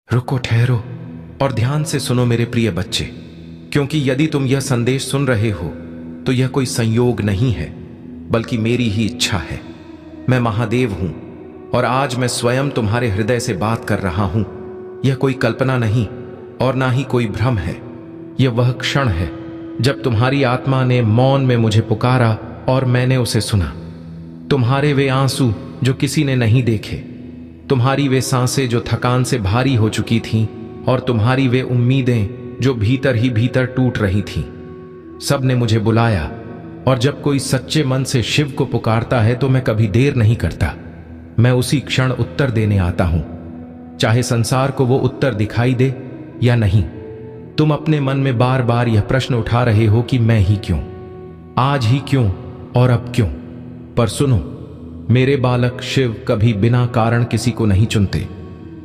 रुको, ठहरो और ध्यान से सुनो मेरे प्रिय बच्चे, क्योंकि यदि तुम यह संदेश सुन रहे हो तो यह कोई संयोग नहीं है बल्कि मेरी ही इच्छा है। मैं महादेव हूं और आज मैं स्वयं तुम्हारे हृदय से बात कर रहा हूं। यह कोई कल्पना नहीं और ना ही कोई भ्रम है। यह वह क्षण है जब तुम्हारी आत्मा ने मौन में मुझे पुकारा और मैंने उसे सुना। तुम्हारे वे आंसू जो किसी ने नहीं देखे, तुम्हारी वे सांसें जो थकान से भारी हो चुकी थीं, और तुम्हारी वे उम्मीदें जो भीतर ही भीतर टूट रही थीं, सब ने मुझे बुलाया। और जब कोई सच्चे मन से शिव को पुकारता है तो मैं कभी देर नहीं करता। मैं उसी क्षण उत्तर देने आता हूं, चाहे संसार को वो उत्तर दिखाई दे या नहीं। तुम अपने मन में बार बार यह प्रश्न उठा रहे हो कि मैं ही क्यों, आज ही क्यों और अब क्यों। पर सुनो मेरे बालक, शिव कभी बिना कारण किसी को नहीं चुनते।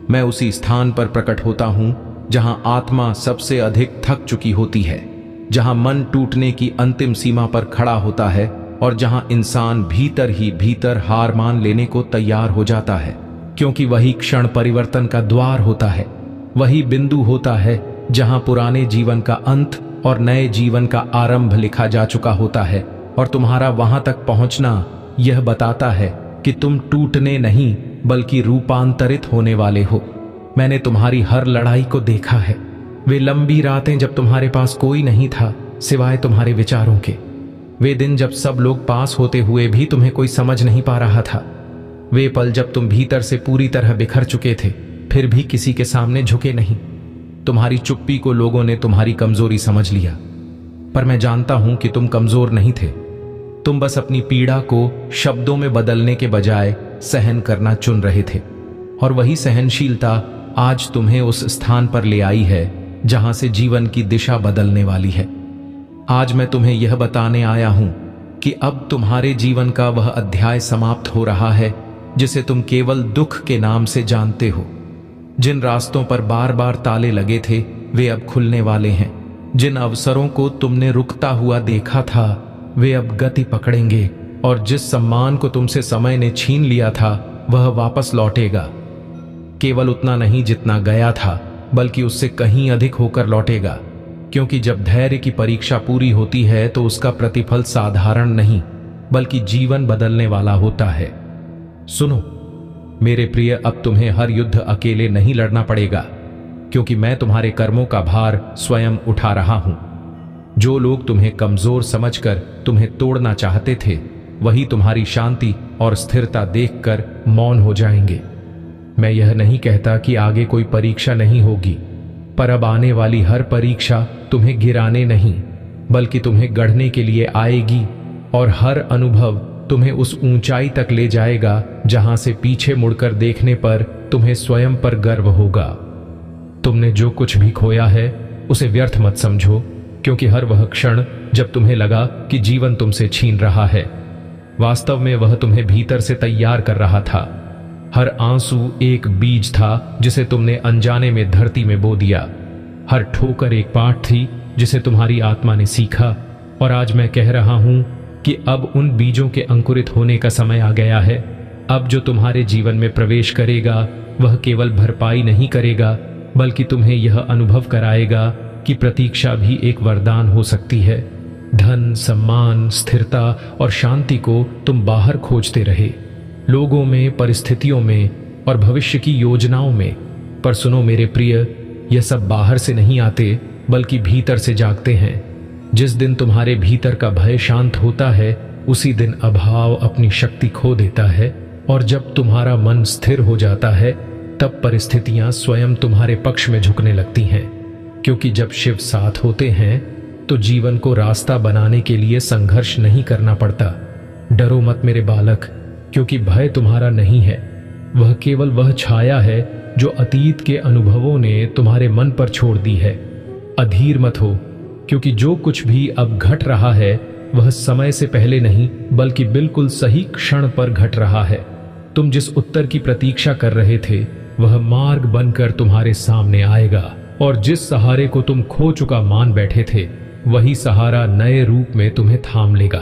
मैं उसी स्थान पर प्रकट होता हूं जहां आत्मा सबसे अधिक थक चुकी होती है, जहां मन टूटने की अंतिम सीमा पर खड़ा होता है और जहां इंसान भीतर ही भीतर हार मान लेने को तैयार हो जाता है। क्योंकि वही क्षण परिवर्तन का द्वार होता है, वही बिंदु होता है जहां पुराने जीवन का अंत और नए जीवन का आरंभ लिखा जा चुका होता है। और तुम्हारा वहां तक पहुंचना यह बताता है कि तुम टूटने नहीं बल्कि रूपांतरित होने वाले हो। मैंने तुम्हारी हर लड़ाई को देखा है। वे लंबी रातें जब तुम्हारे पास कोई नहीं था सिवाय तुम्हारे विचारों के। वे दिन जब सब लोग पास होते हुए भी तुम्हें कोई समझ नहीं पा रहा था। वे पल जब तुम भीतर से पूरी तरह बिखर चुके थे फिर भी किसी के सामने झुके नहीं। तुम्हारी चुप्पी को लोगों ने तुम्हारी कमजोरी समझ लिया, पर मैं जानता हूं कि तुम कमजोर नहीं थे। तुम बस अपनी पीड़ा को शब्दों में बदलने के बजाय सहन करना चुन रहे थे। और वही सहनशीलता आज तुम्हें उस स्थान पर ले आई है जहां से जीवन की दिशा बदलने वाली है। आज मैं तुम्हें यह बताने आया हूं कि अब तुम्हारे जीवन का वह अध्याय समाप्त हो रहा है जिसे तुम केवल दुख के नाम से जानते हो। जिन रास्तों पर बार बार ताले लगे थे वे अब खुलने वाले हैं। जिन अवसरों को तुमने रुकता हुआ देखा था वे अब गति पकड़ेंगे, और जिस सम्मान को तुमसे समय ने छीन लिया था वह वापस लौटेगा। केवल उतना नहीं जितना गया था, बल्कि उससे कहीं अधिक होकर लौटेगा। क्योंकि जब धैर्य की परीक्षा पूरी होती है तो उसका प्रतिफल साधारण नहीं बल्कि जीवन बदलने वाला होता है। सुनो मेरे प्रिय, अब तुम्हें हर युद्ध अकेले नहीं लड़ना पड़ेगा, क्योंकि मैं तुम्हारे कर्मों का भार स्वयं उठा रहा हूं। जो लोग तुम्हें कमजोर समझकर तुम्हें तोड़ना चाहते थे वही तुम्हारी शांति और स्थिरता देखकर मौन हो जाएंगे। मैं यह नहीं कहता कि आगे कोई परीक्षा नहीं होगी, पर अब आने वाली हर परीक्षा तुम्हें गिराने नहीं बल्कि तुम्हें गढ़ने के लिए आएगी। और हर अनुभव तुम्हें उस ऊंचाई तक ले जाएगा जहां से पीछे मुड़कर देखने पर तुम्हें स्वयं पर गर्व होगा। तुमने जो कुछ भी खोया है उसे व्यर्थ मत समझो, क्योंकि हर वह क्षण जब तुम्हें लगा कि जीवन तुमसे छीन रहा है, वास्तव में वह तुम्हें भीतर से तैयार कर रहा था। हर आंसू एक बीज था जिसे तुमने अनजाने में धरती में बो दिया। हर ठोकर एक पाठ थी जिसे तुम्हारी आत्मा ने सीखा। और आज मैं कह रहा हूं कि अब उन बीजों के अंकुरित होने का समय आ गया है। अब जो तुम्हारे जीवन में प्रवेश करेगा वह केवल भरपाई नहीं करेगा बल्कि तुम्हें यह अनुभव कराएगा कि प्रतीक्षा भी एक वरदान हो सकती है। धन, सम्मान, स्थिरता और शांति को तुम बाहर खोजते रहे, लोगों में, परिस्थितियों में और भविष्य की योजनाओं में। पर सुनो मेरे प्रिय, यह सब बाहर से नहीं आते बल्कि भीतर से जागते हैं। जिस दिन तुम्हारे भीतर का भय शांत होता है उसी दिन अभाव अपनी शक्ति खो देता है। और जब तुम्हारा मन स्थिर हो जाता है तब परिस्थितियां स्वयं तुम्हारे पक्ष में झुकने लगती हैं। क्योंकि जब शिव साथ होते हैं तो जीवन को रास्ता बनाने के लिए संघर्ष नहीं करना पड़ता। डरो मत मेरे बालक, क्योंकि भय तुम्हारा नहीं है, वह केवल वह छाया है जो अतीत के अनुभवों ने तुम्हारे मन पर छोड़ दी है। अधीर मत हो, क्योंकि जो कुछ भी अब घट रहा है वह समय से पहले नहीं बल्कि बिल्कुल सही क्षण पर घट रहा है। तुम जिस उत्तर की प्रतीक्षा कर रहे थे वह मार्ग बनकर तुम्हारे सामने आएगा, और जिस सहारे को तुम खो चुका मान बैठे थे वही सहारा नए रूप में तुम्हें थाम लेगा।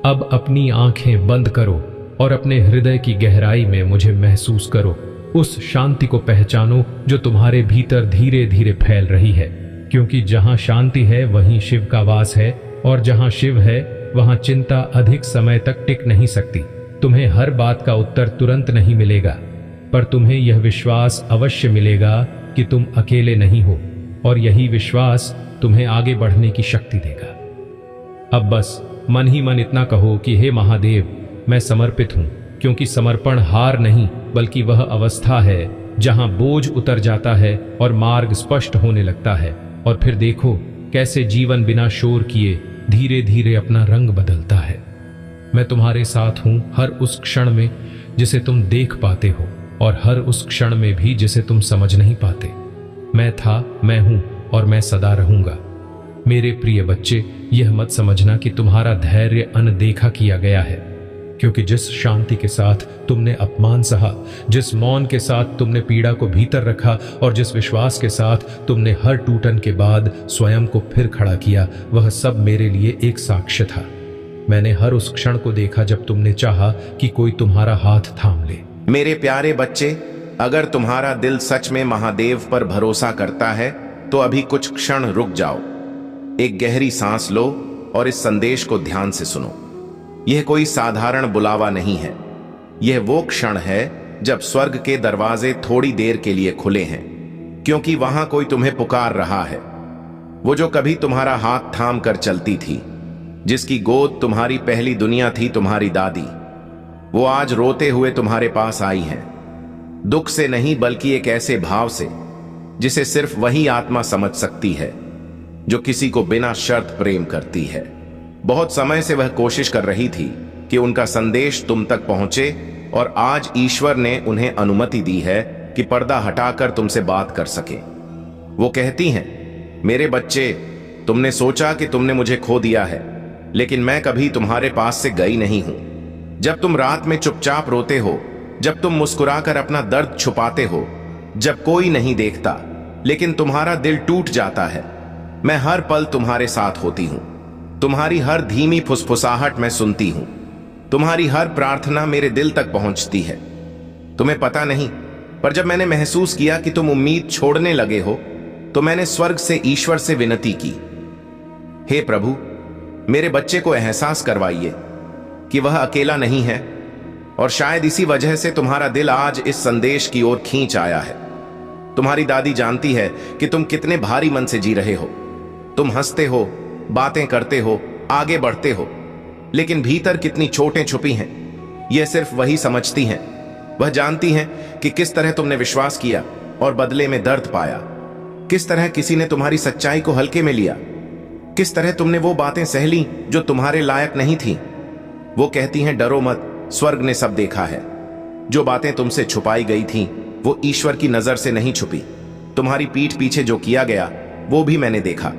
अब अपनी आंखें बंद करो और अपने हृदय की गहराई में मुझे महसूस करो। उस शांति को पहचानो जो तुम्हारे भीतर धीरे धीरे फैल रही है, क्योंकि जहां शांति है वहीं शिव का वास है, और जहां शिव है वहां चिंता अधिक समय तक टिक नहीं सकती। तुम्हें हर बात का उत्तर तुरंत नहीं मिलेगा, पर तुम्हें यह विश्वास अवश्य मिलेगा कि तुम अकेले नहीं हो, और यही विश्वास तुम्हें आगे बढ़ने की शक्ति देगा। अब बस मन ही मन इतना कहो कि हे महादेव, मैं समर्पित हूं, क्योंकि समर्पण हार नहीं बल्कि वह अवस्था है जहां बोझ उतर जाता है और मार्ग स्पष्ट होने लगता है। और फिर देखो कैसे जीवन बिना शोर किए धीरे धीरे अपना रंग बदलता है। मैं तुम्हारे साथ हूं हर उस क्षण में जिसे तुम देख पाते हो, और हर उस क्षण में भी जिसे तुम समझ नहीं पाते। मैं था, मैं हूं और मैं सदा रहूंगा। मेरे प्रिय बच्चे, यह मत समझना कि तुम्हारा धैर्य अनदेखा किया गया है, क्योंकि जिस शांति के साथ तुमने अपमान सहा, जिस मौन के साथ तुमने पीड़ा को भीतर रखा, और जिस विश्वास के साथ तुमने हर टूटन के बाद स्वयं को फिर खड़ा किया, वह सब मेरे लिए एक साक्ष्य था। मैंने हर उस क्षण को देखा जब तुमने चाहा कि कोई तुम्हारा हाथ थाम ले। मेरे प्यारे बच्चे, अगर तुम्हारा दिल सच में महादेव पर भरोसा करता है तो अभी कुछ क्षण रुक जाओ, एक गहरी सांस लो और इस संदेश को ध्यान से सुनो। यह कोई साधारण बुलावा नहीं है, यह वो क्षण है जब स्वर्ग के दरवाजे थोड़ी देर के लिए खुले हैं, क्योंकि वहां कोई तुम्हें पुकार रहा है। वो जो कभी तुम्हारा हाथ थाम कर चलती थी, जिसकी गोद तुम्हारी पहली दुनिया थी, तुम्हारी दादी, वो आज रोते हुए तुम्हारे पास आई हैं। दुख से नहीं बल्कि एक ऐसे भाव से जिसे सिर्फ वही आत्मा समझ सकती है जो किसी को बिना शर्त प्रेम करती है। बहुत समय से वह कोशिश कर रही थी कि उनका संदेश तुम तक पहुंचे, और आज ईश्वर ने उन्हें अनुमति दी है कि पर्दा हटाकर तुमसे बात कर सके। वो कहती हैं, मेरे बच्चे, तुमने सोचा कि तुमने मुझे खो दिया है, लेकिन मैं कभी तुम्हारे पास से गई नहीं हूं। जब तुम रात में चुपचाप रोते हो, जब तुम मुस्कुराकर अपना दर्द छुपाते हो, जब कोई नहीं देखता लेकिन तुम्हारा दिल टूट जाता है, मैं हर पल तुम्हारे साथ होती हूं। तुम्हारी हर धीमी फुसफुसाहट मैं सुनती हूं, तुम्हारी हर प्रार्थना मेरे दिल तक पहुंचती है। तुम्हें पता नहीं, पर जब मैंने महसूस किया कि तुम उम्मीद छोड़ने लगे हो, तो मैंने स्वर्ग से ईश्वर से विनती की, हे प्रभु, मेरे बच्चे को एहसास करवाइए कि वह अकेला नहीं है। और शायद इसी वजह से तुम्हारा दिल आज इस संदेश की ओर खींच आया है। तुम्हारी दादी जानती है कि तुम कितने भारी मन से जी रहे हो। तुम हंसते हो, बातें करते हो, आगे बढ़ते हो, लेकिन भीतर कितनी चोटें छुपी हैं, यह सिर्फ वही समझती हैं। वह जानती हैं कि किस तरह तुमने विश्वास किया और बदले में दर्द पाया, किस तरह किसी ने तुम्हारी सच्चाई को हल्के में लिया, किस तरह तुमने वो बातें सह ली जो तुम्हारे लायक नहीं थी। वो कहती हैं, डरो मत, स्वर्ग ने सब देखा है। जो बातें तुमसे छुपाई गई थीं, वो ईश्वर की नजर से नहीं छुपी। तुम्हारी पीठ पीछे जो किया गया वो भी मैंने देखा।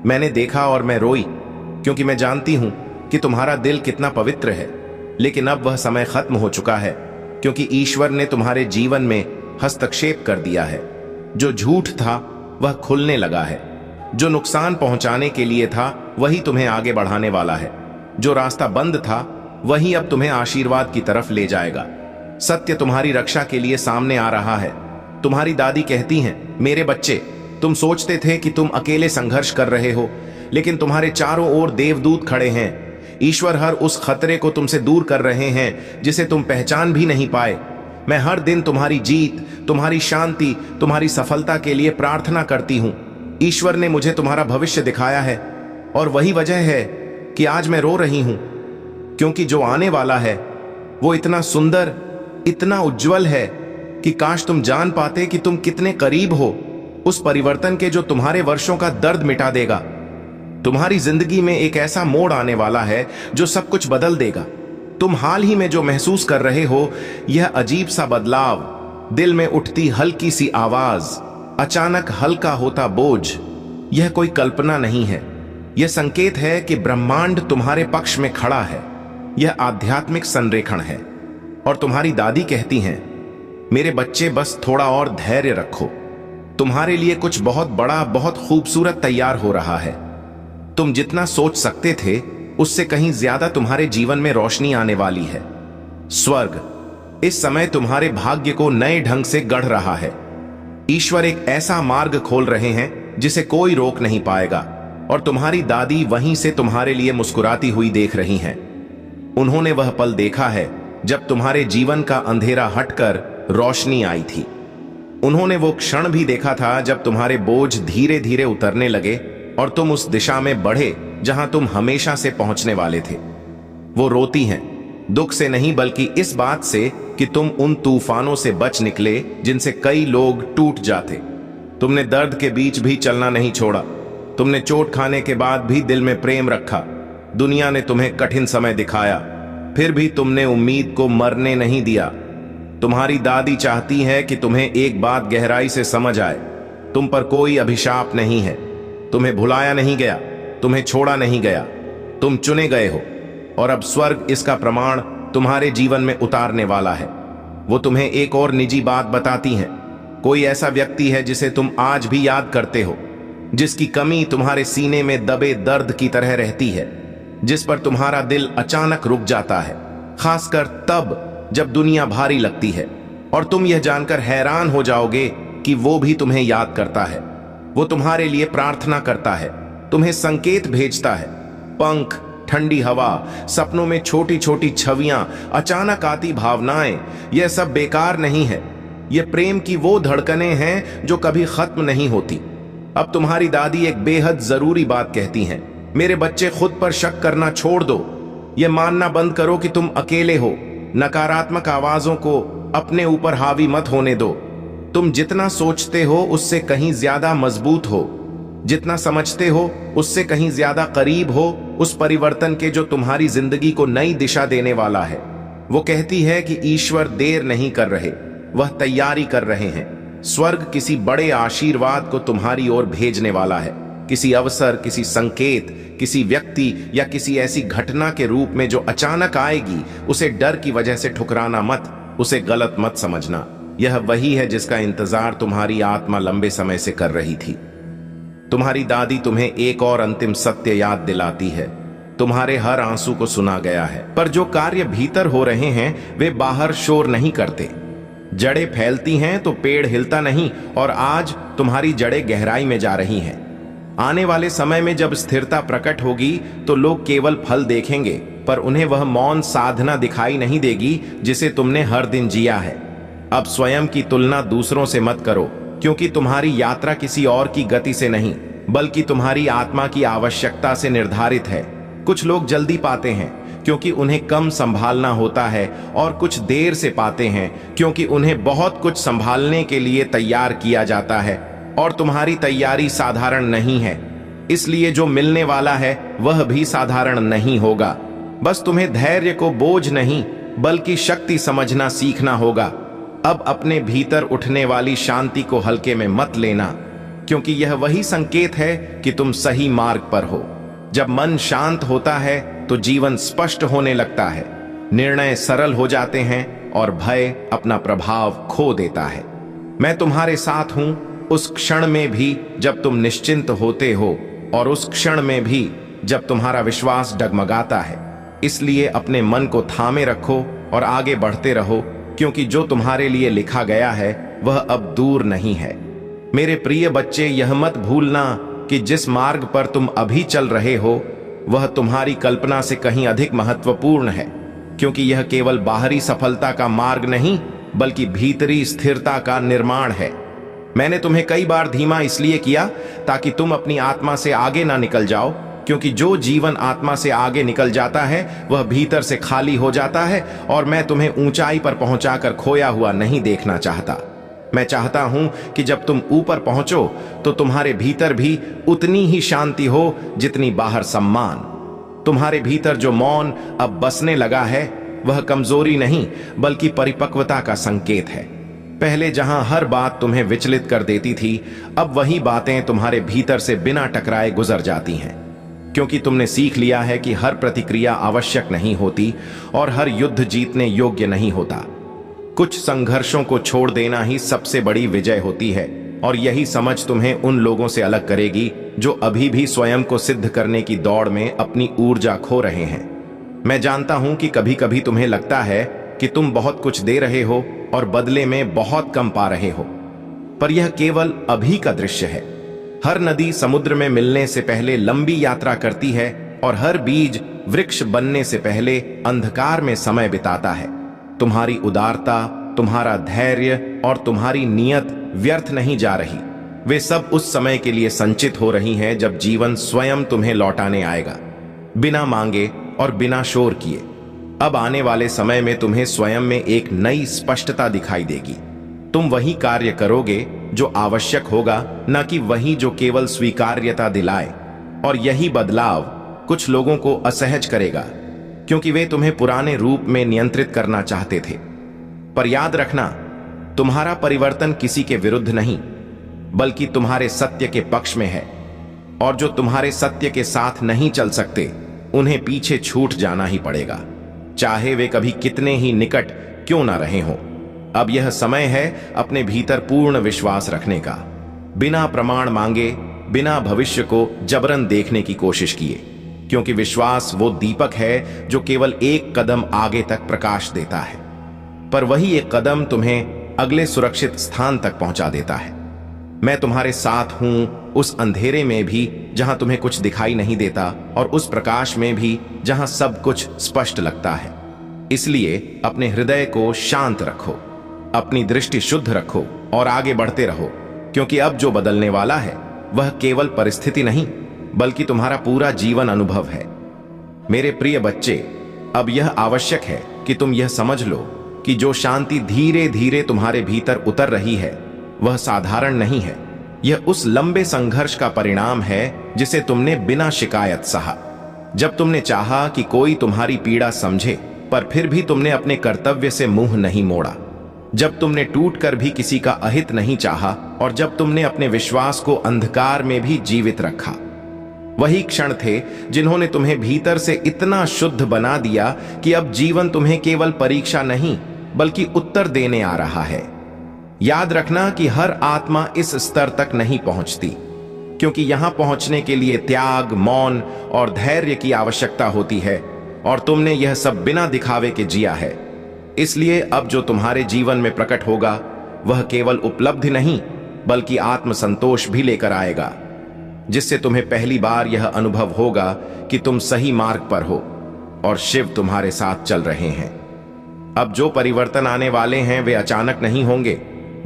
मैंने देखा और मैं रोई, क्योंकि मैं जानती हूं कि तुम्हारा दिल कितना पवित्र है। लेकिन अब वह समय खत्म हो चुका है, क्योंकि ईश्वर ने तुम्हारे जीवन में हस्तक्षेप कर दिया है। जो झूठ था वह खुलने लगा है। जो नुकसान पहुंचाने के लिए था वही तुम्हें आगे बढ़ाने वाला है। जो रास्ता बंद था वही अब तुम्हें आशीर्वाद की तरफ ले जाएगा। सत्य तुम्हारी रक्षा के लिए सामने आ रहा है। तुम्हारी दादी कहती हैं, मेरे बच्चे, तुम सोचते थे कि तुम अकेले संघर्ष कर रहे हो, लेकिन तुम्हारे चारों ओर देवदूत खड़े हैं। ईश्वर हर उस खतरे को तुमसे दूर कर रहे हैं जिसे तुम पहचान भी नहीं पाए। मैं हर दिन तुम्हारी जीत, तुम्हारी शांति, तुम्हारी सफलता के लिए प्रार्थना करती हूं। ईश्वर ने मुझे तुम्हारा भविष्य दिखाया है, और वही वजह है कि आज मैं रो रही हूं, क्योंकि जो आने वाला है वो इतना सुंदर, इतना उज्जवल है कि काश तुम जान पाते कि तुम कितने करीब हो उस परिवर्तन के जो तुम्हारे वर्षों का दर्द मिटा देगा। तुम्हारी जिंदगी में एक ऐसा मोड़ आने वाला है जो सब कुछ बदल देगा। तुम हाल ही में जो महसूस कर रहे हो, यह अजीब सा बदलाव, दिल में उठती हल्की सी आवाज, अचानक हल्का होता बोझ, यह कोई कल्पना नहीं है। यह संकेत है कि ब्रह्मांड तुम्हारे पक्ष में खड़ा है। यह आध्यात्मिक संरेखण है। और तुम्हारी दादी कहती हैं, मेरे बच्चे, बस थोड़ा और धैर्य रखो। तुम्हारे लिए कुछ बहुत बड़ा, बहुत खूबसूरत तैयार हो रहा है। तुम जितना सोच सकते थे उससे कहीं ज्यादा तुम्हारे जीवन में रोशनी आने वाली है। स्वर्ग इस समय तुम्हारे भाग्य को नए ढंग से गढ़ रहा है। ईश्वर एक ऐसा मार्ग खोल रहे हैं जिसे कोई रोक नहीं पाएगा, और तुम्हारी दादी वहीं से तुम्हारे लिए मुस्कुराती हुई देख रही हैं। उन्होंने वह पल देखा है जब तुम्हारे जीवन का अंधेरा हटकर रोशनी आई थी। उन्होंने वो क्षण भी देखा था जब तुम्हारे बोझ धीरे धीरे उतरने लगे और तुम उस दिशा में बढ़े जहां तुम हमेशा से पहुंचने वाले थे। वो रोती हैं, दुख से नहीं बल्कि इस बात से कि तुम उन तूफानों से बच निकले जिनसे कई लोग टूट जाते। तुमने दर्द के बीच भी चलना नहीं छोड़ा। तुमने चोट खाने के बाद भी दिल में प्रेम रखा। दुनिया ने तुम्हें कठिन समय दिखाया, फिर भी तुमने उम्मीद को मरने नहीं दिया। तुम्हारी दादी चाहती है कि तुम्हें एक बात गहराई से समझ आए, तुम पर कोई अभिशाप नहीं है। तुम्हें भुलाया नहीं गया, तुम्हें छोड़ा नहीं गया, तुम चुने गए हो, और अब स्वर्ग इसका प्रमाण तुम्हारे जीवन में उतारने वाला है। वो तुम्हें एक और निजी बात बताती हैं। कोई ऐसा व्यक्ति है जिसे तुम आज भी याद करते हो, जिसकी कमी तुम्हारे सीने में दबे दर्द की तरह रहती है, जिस पर तुम्हारा दिल अचानक रुक जाता है, खासकर तब जब दुनिया भारी लगती है, और तुम यह जानकर हैरान हो जाओगे कि वो भी तुम्हें याद करता है। वो तुम्हारे लिए प्रार्थना करता है, तुम्हें संकेत भेजता है, पंख, ठंडी हवा, सपनों में छोटी छोटी छवियां, अचानक आती भावनाएं। यह सब बेकार नहीं है। यह प्रेम की वो धड़कनें हैं जो कभी खत्म नहीं होती। अब तुम्हारी दादी एक बेहद जरूरी बात कहती हैं, मेरे बच्चे, खुद पर शक करना छोड़ दो। यह मानना बंद करो कि तुम अकेले हो। नकारात्मक आवाजों को अपने ऊपर हावी मत होने दो। तुम जितना सोचते हो उससे कहीं ज्यादा मजबूत हो, जितना समझते हो उससे कहीं ज्यादा करीब हो उस परिवर्तन के जो तुम्हारी जिंदगी को नई दिशा देने वाला है। वो कहती है कि ईश्वर देर नहीं कर रहे, वह तैयारी कर रहे हैं। स्वर्ग किसी बड़े आशीर्वाद को तुम्हारी ओर भेजने वाला है, किसी अवसर, किसी संकेत, किसी व्यक्ति या किसी ऐसी घटना के रूप में जो अचानक आएगी। उसे डर की वजह से ठुकराना मत, उसे गलत मत समझना। यह वही है जिसका इंतजार तुम्हारी आत्मा लंबे समय से कर रही थी। तुम्हारी दादी तुम्हें एक और अंतिम सत्य याद दिलाती है, तुम्हारे हर आंसू को सुना गया है, पर जो कार्य भीतर हो रहे हैं वे बाहर शोर नहीं करते। जड़ें फैलती हैं तो पेड़ हिलता नहीं, और आज तुम्हारी जड़ें गहराई में जा रही हैं। आने वाले समय में जब स्थिरता प्रकट होगी तो लोग केवल फल देखेंगे, पर उन्हें वह मौन साधना दिखाई नहीं देगी जिसे तुमने हर दिन जिया है। अब स्वयं की तुलना दूसरों से मत करो, क्योंकि तुम्हारी यात्रा किसी और की गति से नहीं बल्कि तुम्हारी आत्मा की आवश्यकता से निर्धारित है। कुछ लोग जल्दी पाते हैं क्योंकि उन्हें कम संभालना होता है, और कुछ देर से पाते हैं क्योंकि उन्हें बहुत कुछ संभालने के लिए तैयार किया जाता है, और तुम्हारी तैयारी साधारण नहीं है। इसलिए जो मिलने वाला है वह भी साधारण नहीं होगा। बस तुम्हें धैर्य को बोझ नहीं बल्कि शक्ति समझना सीखना होगा। अब अपने भीतर उठने वाली शांति को हल्के में मत लेना, क्योंकि यह वही संकेत है कि तुम सही मार्ग पर हो। जब मन शांत होता है तो जीवन स्पष्ट होने लगता है, निर्णय सरल हो जाते हैं और भय अपना प्रभाव खो देता है। मैं तुम्हारे साथ हूं उस क्षण में भी जब तुम निश्चिंत होते हो, और उस क्षण में भी जब तुम्हारा विश्वास डगमगाता है। इसलिए अपने मन को थामे रखो और आगे बढ़ते रहो, क्योंकि जो तुम्हारे लिए लिखा गया है वह अब दूर नहीं है। मेरे प्रिय बच्चे, यह मत भूलना कि जिस मार्ग पर तुम अभी चल रहे हो वह तुम्हारी कल्पना से कहीं अधिक महत्वपूर्ण है, क्योंकि यह केवल बाहरी सफलता का मार्ग नहीं बल्कि भीतरी स्थिरता का निर्माण है। मैंने तुम्हें कई बार धीमा इसलिए किया ताकि तुम अपनी आत्मा से आगे ना निकल जाओ, क्योंकि जो जीवन आत्मा से आगे निकल जाता है वह भीतर से खाली हो जाता है, और मैं तुम्हें ऊंचाई पर पहुंचाकर खोया हुआ नहीं देखना चाहता। मैं चाहता हूं कि जब तुम ऊपर पहुंचो तो तुम्हारे भीतर भी उतनी ही शांति हो जितनी बाहर सम्मान। तुम्हारे भीतर जो मौन अब बसने लगा है वह कमजोरी नहीं बल्कि परिपक्वता का संकेत है। पहले जहां हर बात तुम्हें विचलित कर देती थी, अब वही बातें तुम्हारे भीतर से बिना टकराए गुजर जाती हैं, क्योंकि तुमने सीख लिया है कि हर प्रतिक्रिया आवश्यक नहीं होती और हर युद्ध जीतने योग्य नहीं होता। कुछ संघर्षों को छोड़ देना ही सबसे बड़ी विजय होती है, और यही समझ तुम्हें उन लोगों से अलग करेगी जो अभी भी स्वयं को सिद्ध करने की दौड़ में अपनी ऊर्जा खो रहे हैं। मैं जानता हूं कि कभी कभी तुम्हें लगता है कि तुम बहुत कुछ दे रहे हो और बदले में बहुत कम पा रहे हो, पर यह केवल अभी का दृश्य है। हर नदी समुद्र में मिलने से पहले लंबी यात्रा करती है और हर बीज वृक्ष बनने से पहले अंधकार में समय बिताता है। तुम्हारी उदारता, तुम्हारा धैर्य और तुम्हारी नियत व्यर्थ नहीं जा रही। वे सब उस समय के लिए संचित हो रही हैं जब जीवन स्वयं तुम्हें लौटाने आएगा, बिना मांगे और बिना शोर किए। अब आने वाले समय में तुम्हें स्वयं में एक नई स्पष्टता दिखाई देगी। तुम वही कार्य करोगे जो आवश्यक होगा, न कि वही जो केवल स्वीकार्यता दिलाए। और यही बदलाव कुछ लोगों को असहज करेगा, क्योंकि वे तुम्हें पुराने रूप में नियंत्रित करना चाहते थे। पर याद रखना, तुम्हारा परिवर्तन किसी के विरुद्ध नहीं, बल्कि तुम्हारे सत्य के पक्ष में है। और जो तुम्हारे सत्य के साथ नहीं चल सकते, उन्हें पीछे छूट जाना ही पड़ेगा, चाहे वे कभी कितने ही निकट क्यों ना रहे हों। अब यह समय है अपने भीतर पूर्ण विश्वास रखने का, बिना प्रमाण मांगे, बिना भविष्य को जबरन देखने की कोशिश किए, क्योंकि विश्वास वो दीपक है जो केवल एक कदम आगे तक प्रकाश देता है, पर वही एक कदम तुम्हें अगले सुरक्षित स्थान तक पहुंचा देता है। मैं तुम्हारे साथ हूं उस अंधेरे में भी जहां तुम्हें कुछ दिखाई नहीं देता, और उस प्रकाश में भी जहां सब कुछ स्पष्ट लगता है। इसलिए अपने हृदय को शांत रखो, अपनी दृष्टि शुद्ध रखो और आगे बढ़ते रहो, क्योंकि अब जो बदलने वाला है वह केवल परिस्थिति नहीं, बल्कि तुम्हारा पूरा जीवन अनुभव है। मेरे प्रिय बच्चे, अब यह आवश्यक है कि तुम यह समझ लो कि जो शांति धीरे धीरे तुम्हारे भीतर उतर रही है वह साधारण नहीं है। यह उस लंबे संघर्ष का परिणाम है जिसे तुमने बिना शिकायत सहा। जब तुमने चाहा कि कोई तुम्हारी पीड़ा समझे, पर फिर भी तुमने अपने कर्तव्य से मुंह नहीं मोड़ा। जब तुमने टूटकर भी किसी का अहित नहीं चाहा, और जब तुमने अपने विश्वास को अंधकार में भी जीवित रखा। वही क्षण थे जिन्होंने तुम्हें भीतर से इतना शुद्ध बना दिया कि अब जीवन तुम्हें केवल परीक्षा नहीं, बल्कि उत्तर देने आ रहा है। याद रखना कि हर आत्मा इस स्तर तक नहीं पहुंचती, क्योंकि यहां पहुंचने के लिए त्याग, मौन और धैर्य की आवश्यकता होती है, और तुमने यह सब बिना दिखावे के जिया है। इसलिए अब जो तुम्हारे जीवन में प्रकट होगा वह केवल उपलब्धि नहीं, बल्कि आत्मसंतोष भी लेकर आएगा, जिससे तुम्हें पहली बार यह अनुभव होगा कि तुम सही मार्ग पर हो और शिव तुम्हारे साथ चल रहे हैं। अब जो परिवर्तन आने वाले हैं वे अचानक नहीं होंगे,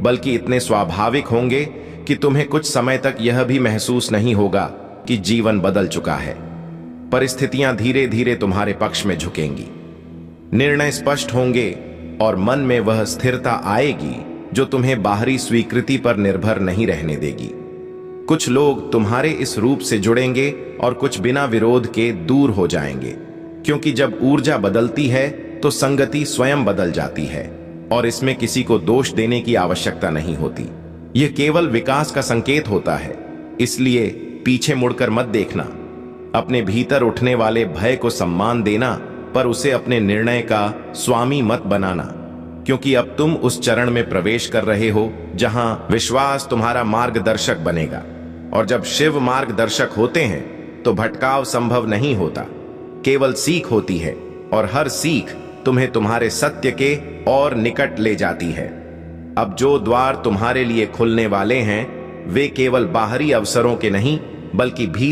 बल्कि इतने स्वाभाविक होंगे कि तुम्हें कुछ समय तक यह भी महसूस नहीं होगा कि जीवन बदल चुका है। परिस्थितियां धीरे धीरे तुम्हारे पक्ष में झुकेंगी, निर्णय स्पष्ट होंगे और मन में वह स्थिरता आएगी जो तुम्हें बाहरी स्वीकृति पर निर्भर नहीं रहने देगी। कुछ लोग तुम्हारे इस रूप से जुड़ेंगे और कुछ बिना विरोध के दूर हो जाएंगे, क्योंकि जब ऊर्जा बदलती है तो संगति स्वयं बदल जाती है, और इसमें किसी को दोष देने की आवश्यकता नहीं होती। यह केवल विकास का संकेत होता है। इसलिए पीछे मुड़कर मत देखना, अपने भीतर उठने वाले भय को सम्मान देना, पर उसे अपने निर्णय का स्वामी मत बनाना, क्योंकि अब तुम उस चरण में प्रवेश कर रहे हो जहां विश्वास तुम्हारा मार्गदर्शक बनेगा। और जब शिव मार्गदर्शक होते हैं तो भटकाव संभव नहीं होता, केवल सीख होती है, और हर सीख तुम्हें तुम्हारे सत्य के और निकट ले जाती है। अब जो द्वार तुम्हारे लिए खुलने वाले हैं वे केवल बाहरी अवसरों के नहीं, बल्कि भी